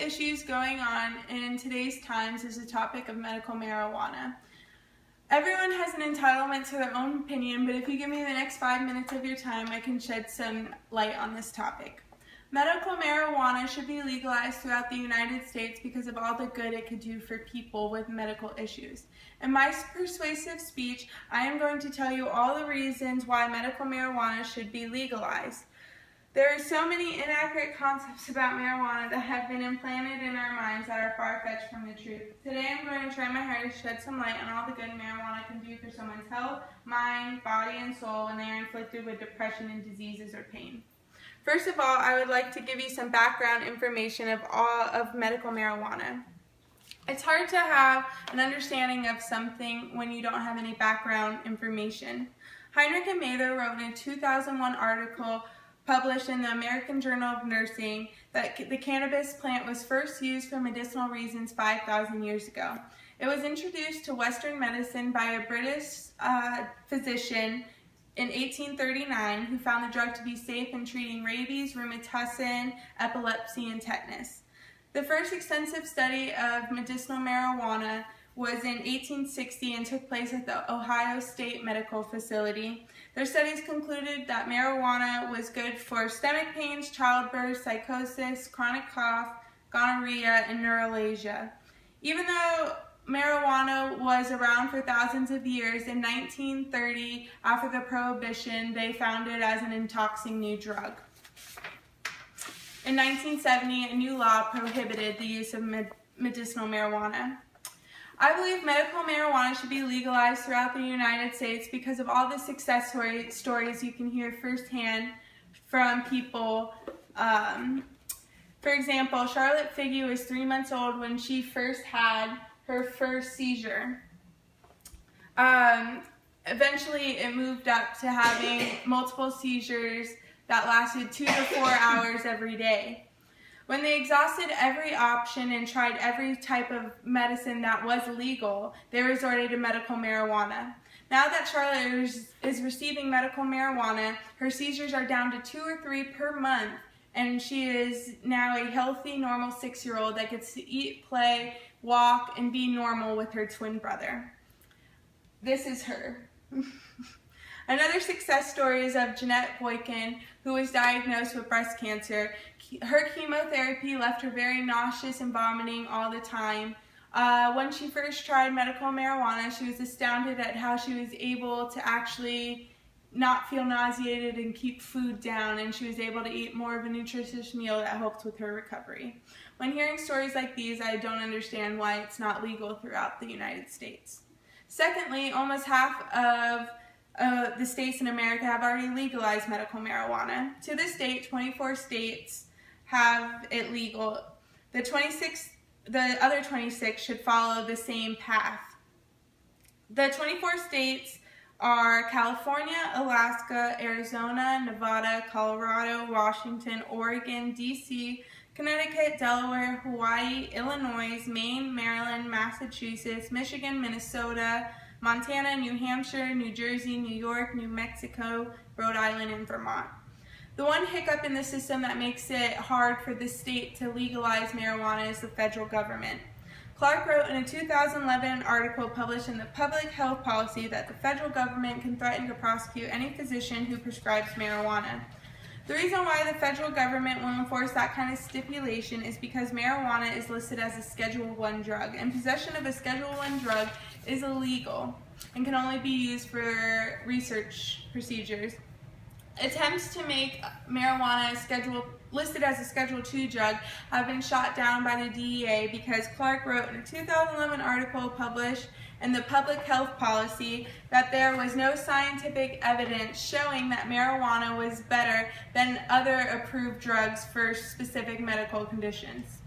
issues going on in today's times is the topic of medical marijuana. Everyone has an entitlement to their own opinion, but if you give me the next 5 minutes of your time, I can shed some light on this topic. Medical marijuana should be legalized throughout the United States because of all the good it could do for people with medical issues. In my persuasive speech, I am going to tell you all the reasons why medical marijuana should be legalized. There are so many inaccurate concepts about marijuana that have been implanted in our minds that are far-fetched from the truth. Today I'm going to try my hardest to shed some light on all the good marijuana can do for someone's health, mind, body, and soul when they are inflicted with depression and diseases or pain. First of all, I would like to give you some background information of medical marijuana. It's hard to have an understanding of something when you don't have any background information. Heinrich and Mather wrote in a 2001 article published in the American Journal of Nursing that the cannabis plant was first used for medicinal reasons 5,000 years ago. It was introduced to Western medicine by a British physician in 1839 who found the drug to be safe in treating rabies, rheumatism, epilepsy, and tetanus. The first extensive study of medicinal marijuana was in 1860 and took place at the Ohio State Medical Facility. Their studies concluded that marijuana was good for stomach pains, childbirth, psychosis, chronic cough, gonorrhea, and neuralgia. Even though marijuana was around for thousands of years, in 1930, after the Prohibition, they found it as an intoxicating new drug. In 1970, a new law prohibited the use of medicinal marijuana. I believe medical marijuana should be legalized throughout the United States because of all the success stories you can hear firsthand from people. For example, Charlotte Figge was 3 months old when she first had her first seizure. Eventually, it moved up to having multiple seizures that lasted 2 to 4 hours every day. When they exhausted every option and tried every type of medicine that was legal, they resorted to medical marijuana. Now that Charlotte is receiving medical marijuana, her seizures are down to 2 or 3 per month, and she is now a healthy, normal 6-year-old that gets to eat, play, walk, and be normal with her twin brother. This is her. Another success story is of Jeanette Boykin, who was diagnosed with breast cancer. Her chemotherapy left her very nauseous and vomiting all the time. When she first tried medical marijuana, she was astounded at how she was able to actually not feel nauseated and keep food down, and she was able to eat more of a nutritious meal that helped with her recovery. When hearing stories like these, I don't understand why it's not legal throughout the United States. Secondly, almost half of the states in America have already legalized medical marijuana. To this date, 24 states have it legal. The other 26 should follow the same path. The 24 states are California, Alaska, Arizona, Nevada, Colorado, Washington, Oregon, DC, Connecticut, Delaware, Hawaii, Illinois, Maine, Maryland, Massachusetts, Michigan, Minnesota, Montana, New Hampshire, New Jersey, New York, New Mexico, Rhode Island, and Vermont. The one hiccup in the system that makes it hard for the state to legalize marijuana is the federal government. Clark wrote in a 2011 article published in the Public Health Policy that the federal government can threaten to prosecute any physician who prescribes marijuana. The reason why the federal government will enforce that kind of stipulation is because marijuana is listed as a Schedule I drug, and possession of a Schedule I drug is illegal and can only be used for research procedures. Attempts to make marijuana listed as a Schedule II drug have been shot down by the DEA because Clark wrote in a 2011 article published in the Public Health Policy that there was no scientific evidence showing that marijuana was better than other approved drugs for specific medical conditions.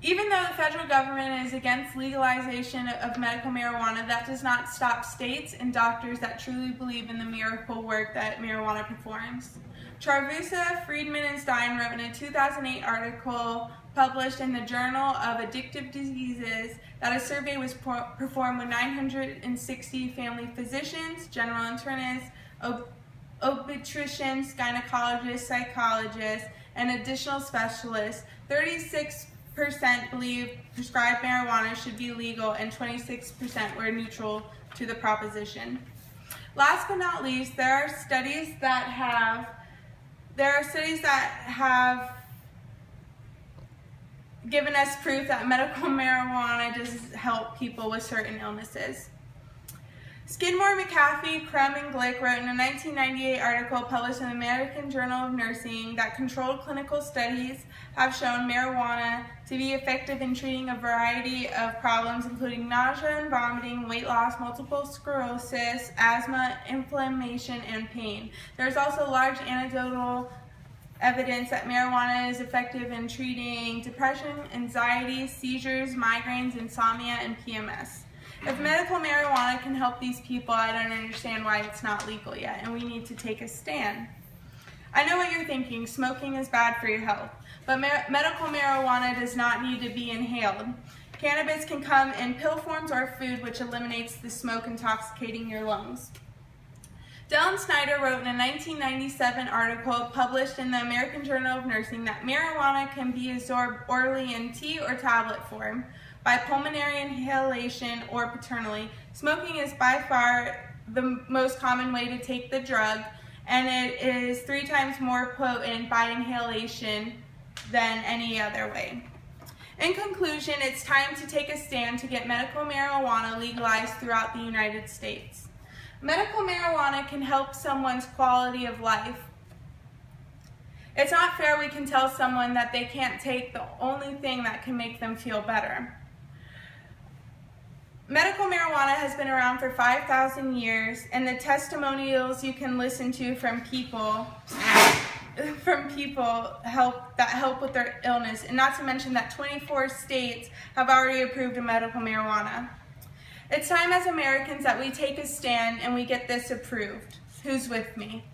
Even though the federal government is against legalization of medical marijuana, that does not stop states and doctors that truly believe in the miracle work that marijuana performs. Charvusa, Friedman, and Stein wrote in a 2008 article published in the Journal of Addictive Diseases that a survey was performed with 960 family physicians, general internists, obstetricians, gynecologists, psychologists, and additional specialists, 36% believe prescribed marijuana should be legal and 26% were neutral to the proposition. Last but not least, there are studies that have given us proof that medical marijuana does help people with certain illnesses. Skidmore, McAfee, Crum, and Glick wrote in a 1998 article published in the American Journal of Nursing that controlled clinical studies have shown marijuana to be effective in treating a variety of problems, including nausea and vomiting, weight loss, multiple sclerosis, asthma, inflammation, and pain. There's also large anecdotal evidence that marijuana is effective in treating depression, anxiety, seizures, migraines, insomnia, and PMS. If medical marijuana can help these people, I don't understand why it's not legal yet, and we need to take a stand. I know what you're thinking, smoking is bad for your health, but medical marijuana does not need to be inhaled. Cannabis can come in pill forms or food, which eliminates the smoke intoxicating your lungs. Dylan Snyder wrote in a 1997 article published in the American Journal of Nursing that marijuana can be absorbed orally in tea or tablet form, by pulmonary inhalation, or paternally. Smoking is by far the most common way to take the drug, and it is 3 times more potent by inhalation than any other way. In conclusion, it's time to take a stand to get medical marijuana legalized throughout the United States. Medical marijuana can help someone's quality of life. It's not fair we can tell someone that they can't take the only thing that can make them feel better. Medical marijuana has been around for 5,000 years, and the testimonials you can listen to from people help with their illness, and not to mention that 24 states have already approved of medical marijuana. It's time as Americans that we take a stand and we get this approved. Who's with me?